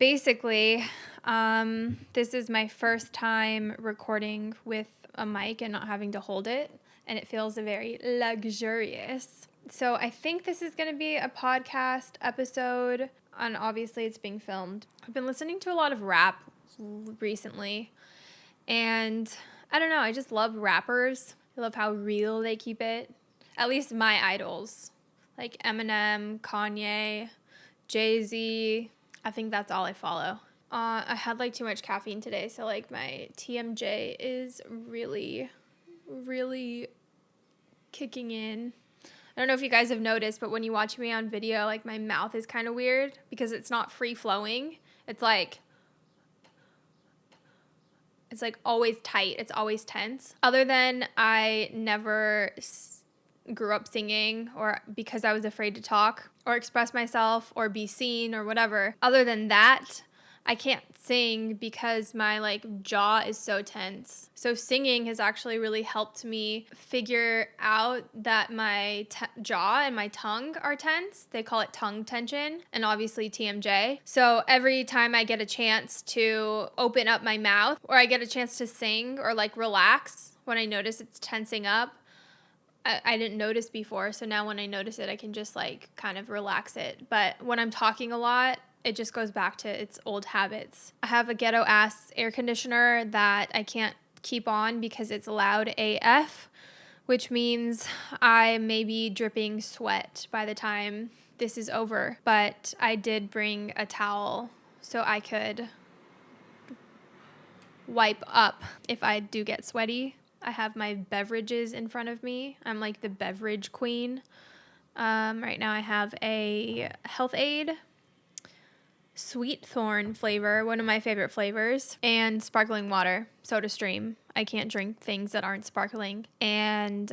basically, this is my first time recording with a mic and not having to hold it, and it feels very luxurious. So I think this is going to be a podcast episode, and obviously it's being filmed. I've been listening to a lot of rap recently, and I don't know, I just love rappers. I love how real they keep it. At least my idols, like Eminem, Kanye, Jay-Z. I think that's all I follow. I had like too much caffeine today, so like my TMJ is really kicking in. I don't know if you guys have noticed, but when you watch me on video, like my mouth is kind of weird because it's not free flowing. It's like always tight. It's always tense. Other than I never grew up singing, or because I was afraid to talk or express myself or be seen or whatever. Other than that, I can't sing because my like jaw is so tense. So singing has actually really helped me figure out that my jaw and my tongue are tense. They call it tongue tension, and obviously TMJ. So every time I get a chance to open up my mouth, or I get a chance to sing or like relax when I notice it's tensing up, I didn't notice before, so now when I notice it, I can just like kind of relax it. But when I'm talking a lot, it just goes back to its old habits. I have a ghetto ass air conditioner that I can't keep on because it's loud AF, which means I may be dripping sweat by the time this is over. But I did bring a towel so I could wipe up if I do get sweaty. I have my beverages in front of me. I'm like the beverage queen. Right now I have a Health Aid sweet thorn flavor, one of my favorite flavors, and sparkling water, Soda Stream. I can't drink things that aren't sparkling. And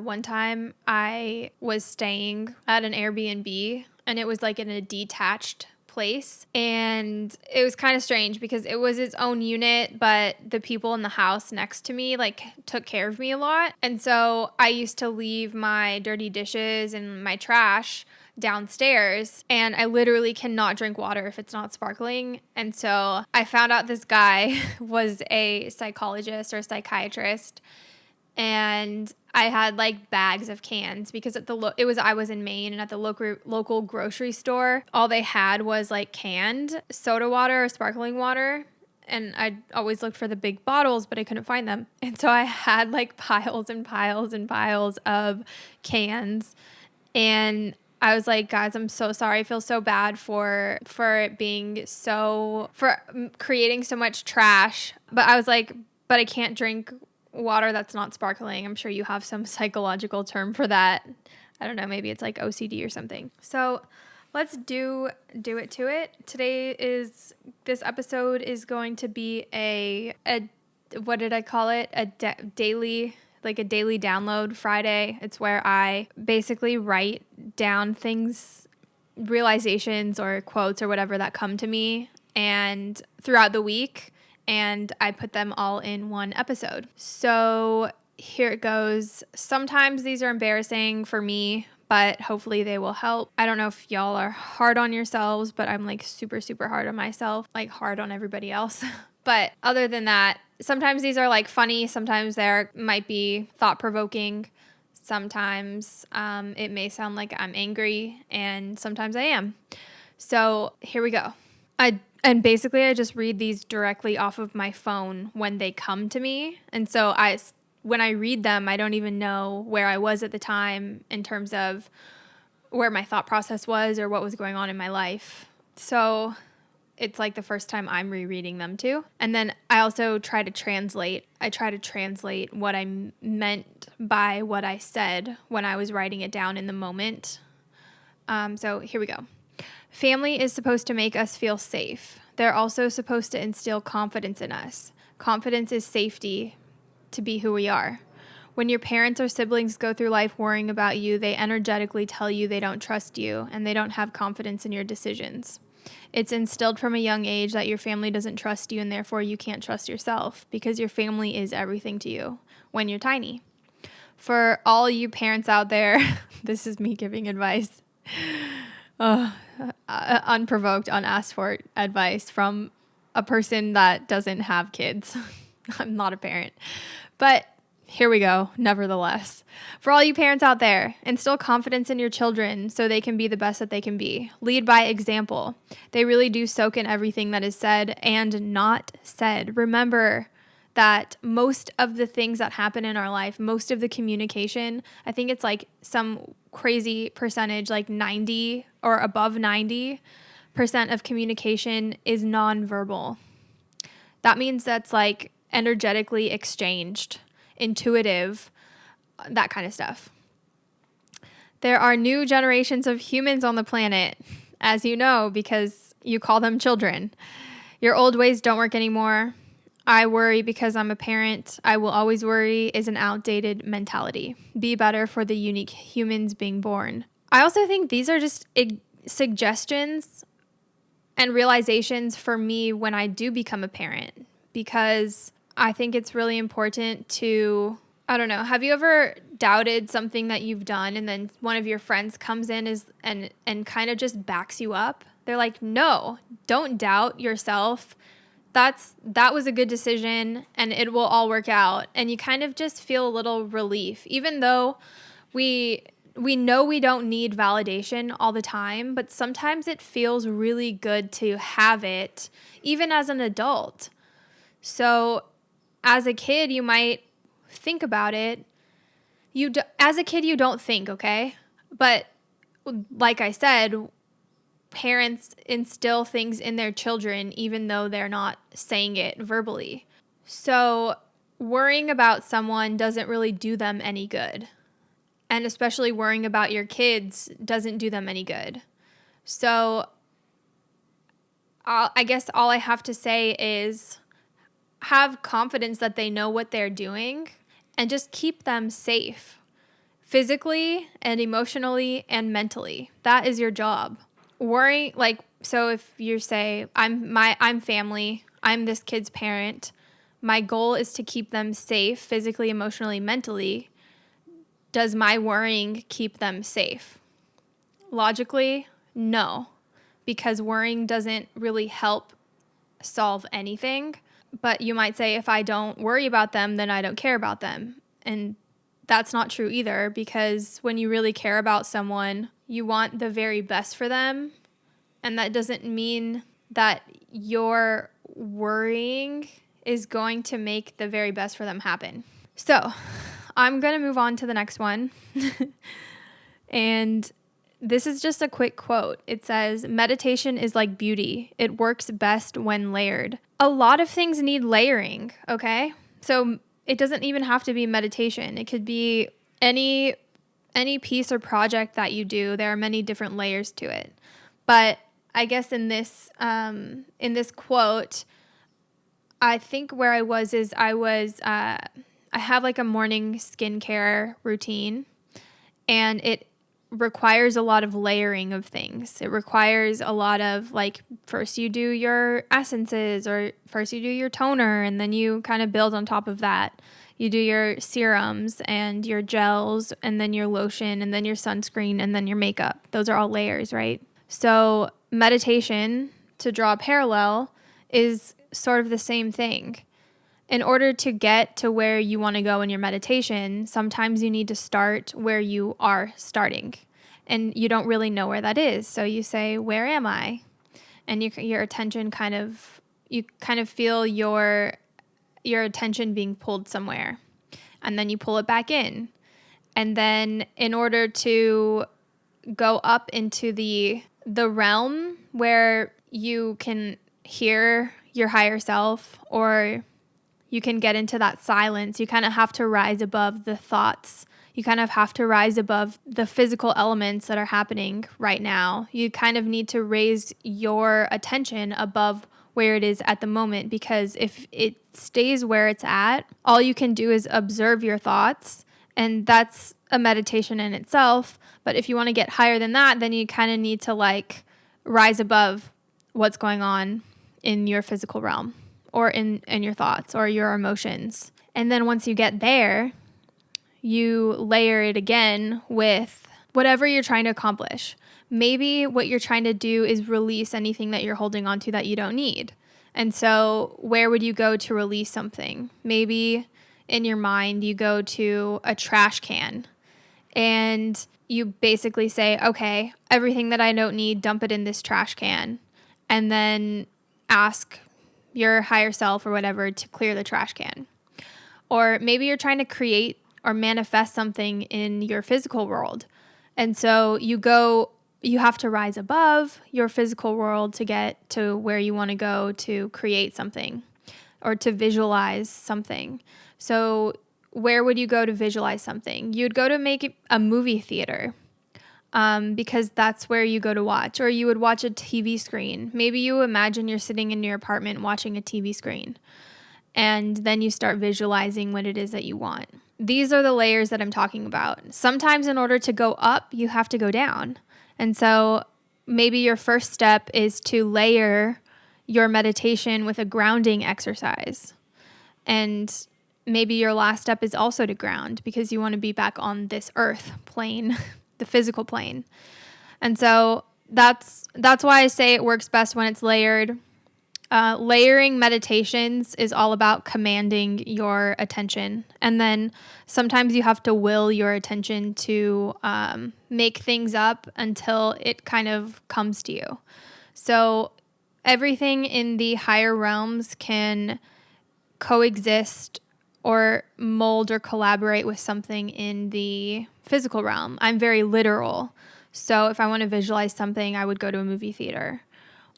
one time I was staying at an Airbnb, and it was like in a detached place, and it was kind of strange because it was its own unit, but the people in the house next to me like took care of me a lot. And so I used to leave my dirty dishes and my trash downstairs, and I literally cannot drink water if it's not sparkling. And so I found out this guy was a psychologist or psychiatrist, and I had like bags of cans because at I was in Maine, and at the local grocery store, all they had was like canned soda water or sparkling water. And I always looked for the big bottles, but I couldn't find them. And so I had like piles and piles and piles of cans. And I was like, guys, I'm so sorry. I feel so bad for it being for creating so much trash. But I was like, but I can't drink water that's not sparkling. I'm sure you have some psychological term for that. I don't know, maybe it's like OCD or something. So let's do it to it. This episode is going to be a what did I call it? A daily download Friday. It's where I basically write down things, realizations or quotes or whatever that come to me and throughout the week, and I put them all in one episode. So here it goes. Sometimes these are embarrassing for me, but hopefully they will help. I don't know if y'all are hard on yourselves, but I'm like super, super hard on myself, like hard on everybody else. But other than that, sometimes these are like funny. Sometimes they might be thought-provoking. Sometimes it may sound like I'm angry, and sometimes I am. So here we go. And basically I just read these directly off of my phone when they come to me. And so when I read them, I don't even know where I was at the time in terms of where my thought process was or what was going on in my life. So it's like the first time I'm rereading them too. And then I also try to translate. I try to translate what I meant by what I said when I was writing it down in the moment. So here we go. Family is supposed to make us feel safe. They're also supposed to instill confidence in us. Confidence is safety to be who we are. When your parents or siblings go through life worrying about you, they energetically tell you they don't trust you and they don't have confidence in your decisions. It's instilled from a young age that your family doesn't trust you, and therefore you can't trust yourself because your family is everything to you when you're tiny. For all you parents out there, this is me giving advice. Oh, unprovoked, unasked for advice from a person that doesn't have kids. I'm not a parent. But here we go, nevertheless. For all you parents out there, instill confidence in your children so they can be the best that they can be. Lead by example. They really do soak in everything that is said and not said. Remember that most of the things that happen in our life, most of the communication, I think it's like some crazy percentage, like 90 or above 90% of communication is nonverbal. That means that's like energetically exchanged, intuitive, that kind of stuff. There are new generations of humans on the planet, as you know, because you call them children. Your old ways don't work anymore. I worry because I'm a parent. I will always worry is an outdated mentality. Be better for the unique humans being born. I also think these are just suggestions and realizations for me when I do become a parent, because I think it's really important to, I don't know, have you ever doubted something that you've done and then one of your friends comes in and kind of just backs you up? They're like, no, don't doubt yourself. That was a good decision and it will all work out. And you kind of just feel a little relief, even though we know we don't need validation all the time, but sometimes it feels really good to have it, even as an adult. So as a kid, you might think about it. As a kid, you don't think, okay? But like I said, parents instill things in their children even though they're not saying it verbally. So worrying about someone doesn't really do them any good. And especially worrying about your kids doesn't do them any good. So I guess all I have to say is have confidence that they know what they're doing and just keep them safe physically and emotionally and mentally. That is your job. Worrying, like, so if you say, I'm family, I'm this kid's parent, my goal is to keep them safe physically, emotionally, mentally. Does my worrying keep them safe? Logically, no, because worrying doesn't really help solve anything. But you might say, if I don't worry about them, then I don't care about them. And that's not true either, because when you really care about someone, you want the very best for them. And that doesn't mean that your worrying is going to make the very best for them happen. So I'm going to move on to the next one. And this is just a quick quote. It says, meditation is like beauty. It works best when layered. A lot of things need layering, okay? So it doesn't even have to be meditation. It could be any piece or project that you do. There are many different layers to it. But I guess in this quote, I think where I was is I have like a morning skincare routine, and it requires a lot of layering of things. It requires a lot of, like, first you do your essences, or first you do your toner, and then you kind of build on top of that. You do your serums and your gels, and then your lotion, and then your sunscreen, and then your makeup. Those are all layers, right? So meditation, to draw a parallel, is sort of the same thing. In order to get to where you want to go in your meditation, sometimes you need to start where you are starting, and you don't really know where that is. So you say, where am I? And your attention you feel your attention being pulled somewhere, and then you pull it back in. And then in order to go up into the realm where you can hear your higher self, or you can get into that silence, you kind of have to rise above the thoughts. You kind of have to rise above the physical elements that are happening right now. You kind of need to raise your attention above where it is at the moment, because if it stays where it's at, all you can do is observe your thoughts, and that's a meditation in itself. But if you want to get higher than that, then you kind of need to like rise above what's going on in your physical realm, or in your thoughts or your emotions. And then once you get there, you layer it again with whatever you're trying to accomplish. maybe what you're trying to do is release anything that you're holding on to that you don't need. And so where would you go to release something? Maybe in your mind, you go to a trash can and you basically say, okay, everything that I don't need, dump it in this trash can. And then ask your higher self or whatever to clear the trash can. Or maybe you're trying to create or manifest something in your physical world. And so you have to rise above your physical world to get to where you want to go to create something or to visualize something. So where would you go to visualize something? You'd go to make a movie theater because that's where you go to watch. Or you would watch a TV screen. Maybe you imagine you're sitting in your apartment watching a TV screen. And then you start visualizing what it is that you want. These are the layers that I'm talking about. Sometimes in order to go up, you have to go down. And so maybe your first step is to layer your meditation with a grounding exercise. And maybe your last step is also to ground because you want to be back on this earth plane, the physical plane. And so that's why I say it works best when it's layered. Layering meditations is all about commanding your attention. And then sometimes you have to will your attention to make things up until it kind of comes to you. So everything in the higher realms can coexist or mold or collaborate with something in the physical realm. I'm very literal. So if I want to visualize something, I would go to a movie theater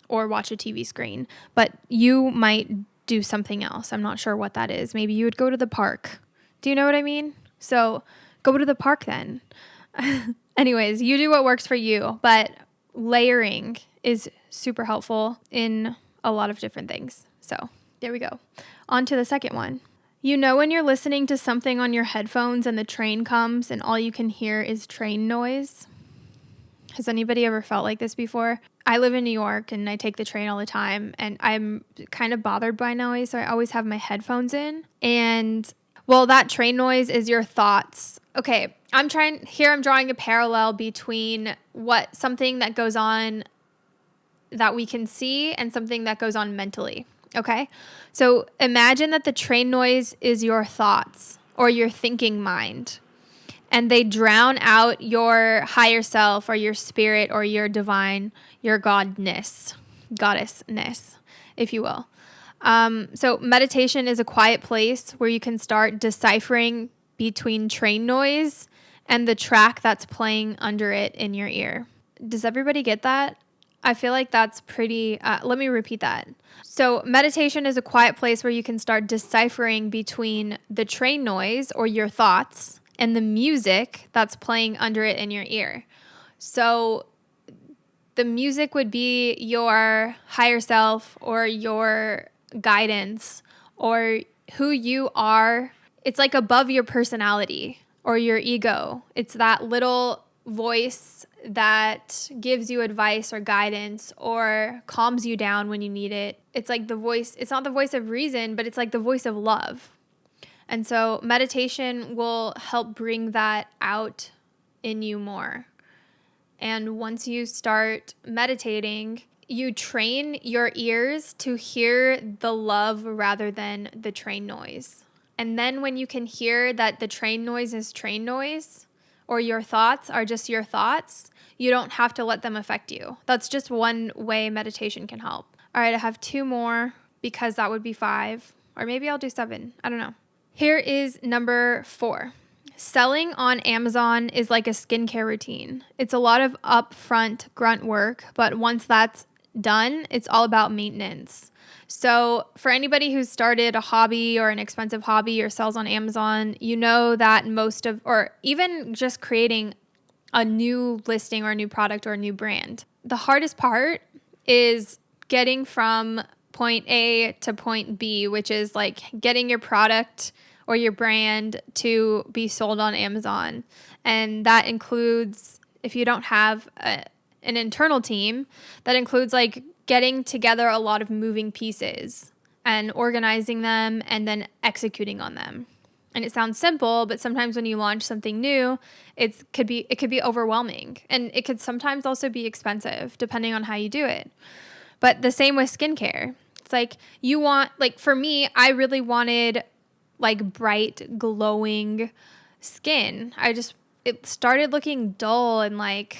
or watch a TV screen. But you might do something else. I'm not sure what that is. Maybe you would go to the park. Do you know what I mean? So go to the park then. Anyways, you do what works for you. But layering is super helpful in a lot of different things. So there we go. On to the second one. You know when you're listening to something on your headphones and the train comes and all you can hear is train noise? Has anybody ever felt like this before? I live in New York and I take the train all the time and I'm kind of bothered by noise, so I always have my headphones in. And well, that train noise is your thoughts. Okay, I'm drawing a parallel between something that goes on that we can see and something that goes on mentally. Okay? So imagine that the train noise is your thoughts or your thinking mind. And they drown out your higher self or your spirit or your divine, your goddessness, if you will. So meditation is a quiet place where you can start deciphering between train noise and the track that's playing under it in your ear. Does everybody get that? I feel like that's pretty, let me repeat that. So meditation is a quiet place where you can start deciphering between the train noise or your thoughts and the music that's playing under it in your ear. So the music would be your higher self or your guidance or who you are. It's like above your personality or your ego. It's that little voice that gives you advice or guidance or calms you down when you need it. It's like the voice, it's not the voice of reason, but it's like the voice of love. And so meditation will help bring that out in you more. And once you start meditating, you train your ears to hear the love rather than the train noise. And then when you can hear that the train noise is train noise, or your thoughts are just your thoughts, you don't have to let them affect you. That's just one way meditation can help. All right, I have 2 more because that would be 5. Or maybe I'll do 7. I don't know. Here is number 4. Selling on Amazon is like a skincare routine. It's a lot of upfront grunt work, but once that's done, it's all about maintenance. So for anybody who's started a hobby or an expensive hobby or sells on Amazon, you know that or even just creating a new listing or a new product or a new brand, the hardest part is getting from point A to point B, which is like getting your product or your brand to be sold on Amazon. And that includes, if you don't have an internal team, that includes like getting together a lot of moving pieces and organizing them and then executing on them. And it sounds simple, but sometimes when you launch something new, it could be overwhelming. And it could sometimes also be expensive depending on how you do it. But the same with skincare. It's like for me, I really wanted like bright, glowing skin. It started looking dull and like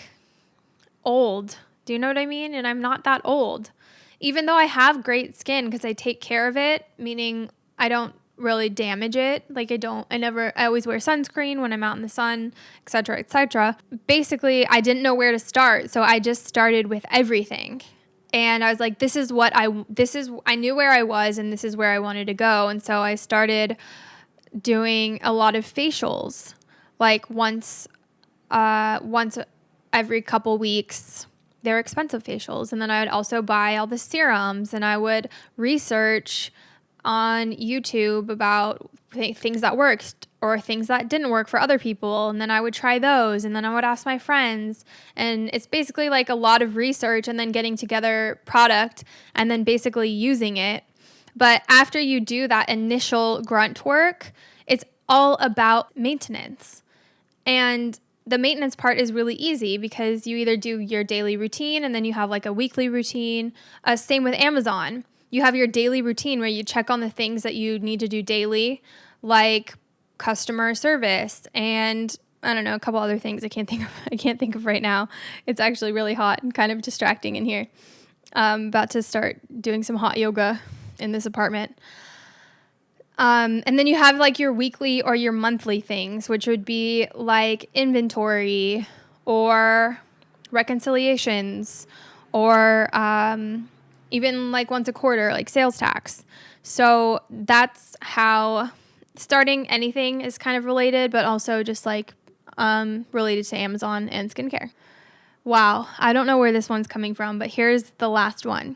old. Do you know what I mean? And I'm not that old. Even though I have great skin because I take care of it, meaning I don't really damage it. Like I always wear sunscreen when I'm out in the sun, et cetera, et cetera. Basically, I didn't know where to start. So I just started with everything. And I was like, I knew where I was and this is where I wanted to go. And so I started doing a lot of facials, like once every couple weeks. They're expensive facials. And then I would also buy all the serums, and I would research on YouTube about things that worked or things that didn't work for other people. And then I would try those, and then I would ask my friends. And it's basically like a lot of research and then getting together product and then basically using it. But after you do that initial grunt work, it's all about maintenance. And the maintenance part is really easy because you either do your daily routine and then you have like a weekly routine. Same with Amazon. You have your daily routine where you check on the things that you need to do daily, like customer service and I don't know, a couple other things I can't think of right now. It's actually really hot and kind of distracting in here. I'm about to start doing some hot yoga in this apartment. And then you have like your weekly or your monthly things, which would be like inventory or reconciliations or even like once a quarter, like sales tax. So that's how starting anything is kind of related, but also just like related to Amazon and skincare. Wow, I don't know where this one's coming from, but here's the last one.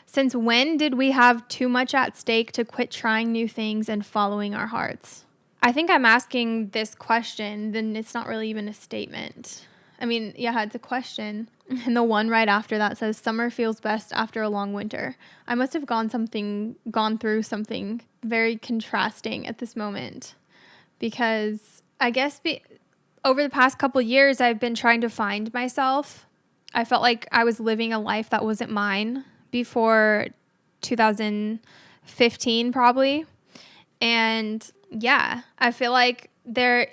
Since when did we have too much at stake to quit trying new things and following our hearts? I think I'm asking this question, then it's not really even a statement. I mean, yeah, it's a question. And the one right after that says, summer feels best after a long winter. I must have gone through something very contrasting at this moment. Because I guess over the past couple years, I've been trying to find myself. I felt like I was living a life that wasn't mine before 2015 probably. And yeah, I feel like there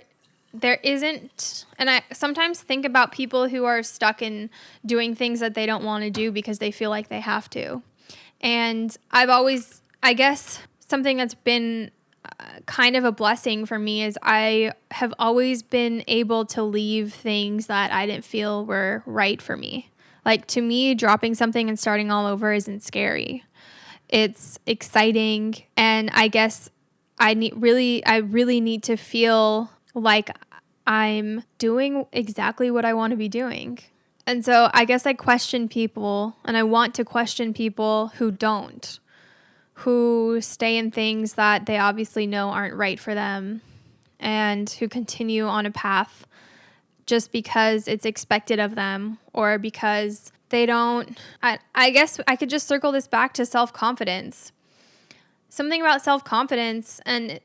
isn't, and I sometimes think about people who are stuck in doing things that they don't want to do because they feel like they have to. And I guess something that's been kind of a blessing for me is I have always been able to leave things that I didn't feel were right for me. Like, to me, dropping something and starting all over isn't scary. It's exciting, and I guess I really need to feel like I'm doing exactly what I want to be doing. And so I guess I question people, and I want to question people who don't, who stay in things that they obviously know aren't right for them, and who continue on a path just because it's expected of them or because they don't. I guess I could just circle this back to self-confidence. Something about self-confidence, and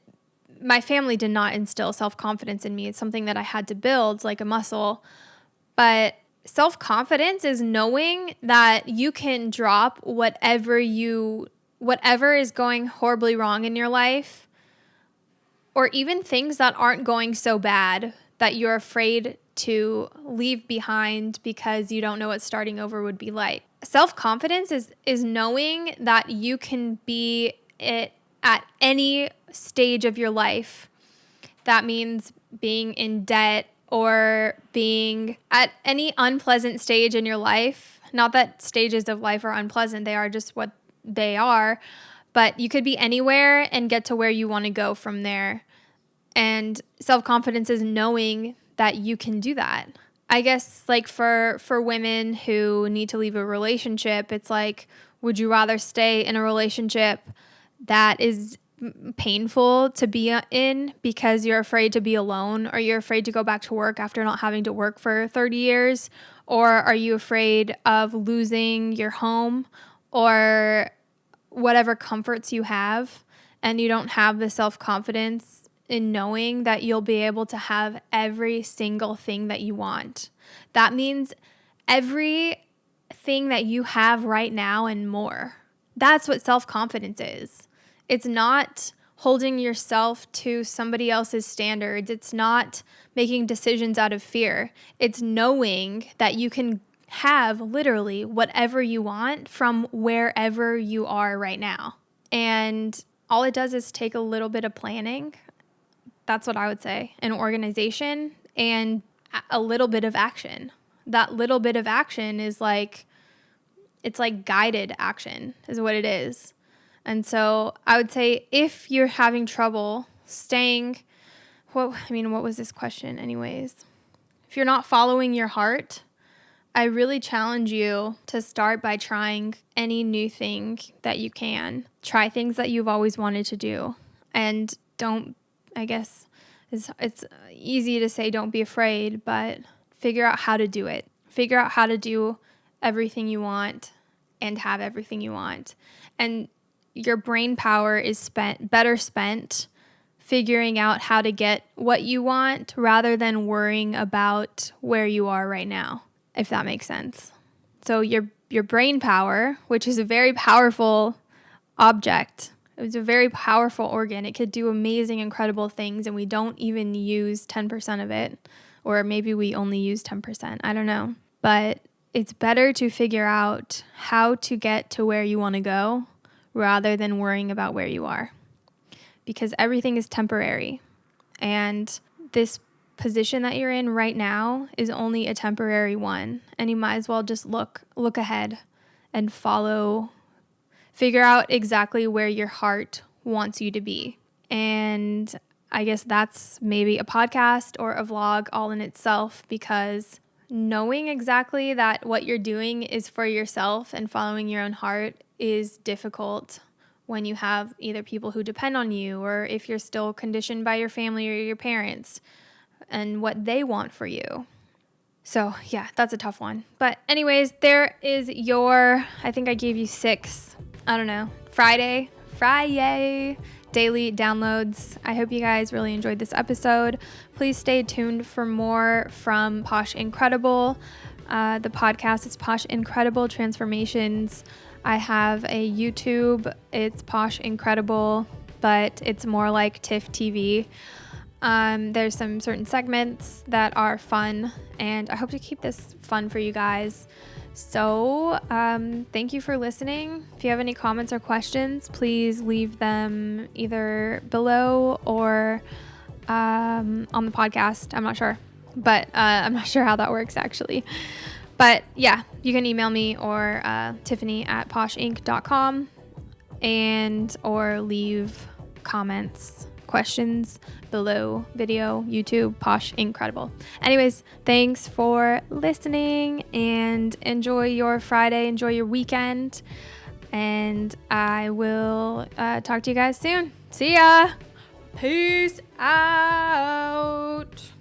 my family did not instill self-confidence in me. It's something that I had to build like a muscle. But self-confidence is knowing that you can drop whatever is going horribly wrong in your life, or even things that aren't going so bad that you're afraid to leave behind because you don't know what starting over would be like. Self-confidence is knowing that you can be it at any stage of your life. That means being in debt or being at any unpleasant stage in your life. Not that stages of life are unpleasant, they are just what they are. But you could be anywhere and get to where you want to go from there. And self-confidence is knowing that you can do that. I guess like for women who need to leave a relationship, it's like, would you rather stay in a relationship that is painful to be in because you're afraid to be alone, or you're afraid to go back to work after not having to work for 30 years? Or are you afraid of losing your home or whatever comforts you have, and you don't have the self-confidence in knowing that you'll be able to have every single thing that you want. That means everything that you have right now and more. That's what self-confidence is. It's not holding yourself to somebody else's standards. It's not making decisions out of fear. It's knowing that you can have literally whatever you want from wherever you are right now. And all it does is take a little bit of planning. That's what I would say. An organization and a little bit of action. That little bit of action is like, it's like guided action is what it is. And so I would say if you're having trouble staying, what was this question anyways? If you're not following your heart, I really challenge you to start by trying any new thing that you can. Try things that you've always wanted to do. And don't, I guess, it's easy to say don't be afraid, but figure out how to do it. Figure out how to do everything you want and have everything you want. And your brain power is better spent figuring out how to get what you want rather than worrying about where you are right now, if that makes sense. So your brain power, which is a very powerful object, it's a very powerful organ. It could do amazing, incredible things, and we don't even use 10% of it, or maybe we only use 10%. I don't know. But it's better to figure out how to get to where you want to go rather than worrying about where you are, because everything is temporary. And this position that you're in right now is only a temporary one, and you might as well just look ahead and figure out exactly where your heart wants you to be. And I guess that's maybe a podcast or a vlog all in itself, because knowing exactly that what you're doing is for yourself and following your own heart is difficult when you have either people who depend on you, or if you're still conditioned by your family or your parents and what they want for you. So yeah, that's a tough one. But anyways, there is I think I gave you 6, Friday daily downloads. I hope you guys really enjoyed this episode. Please stay tuned for more from Posh Incredible. The podcast is Posh Incredible Transformations. I have a YouTube. It's Posh Incredible, but it's more like TIFF TV. There's some certain segments that are fun, and I hope to keep this fun for you guys. So thank you for listening. If you have any comments or questions, please leave them either below or on the podcast. I'm not sure, but I'm not sure how that works actually. But yeah, you can email me or Tiffany@poshinc.com or leave comments, questions below video, YouTube, Posh Incredible. Anyways, thanks for listening and enjoy your Friday, enjoy your weekend, and I will talk to you guys soon. See ya. Peace out.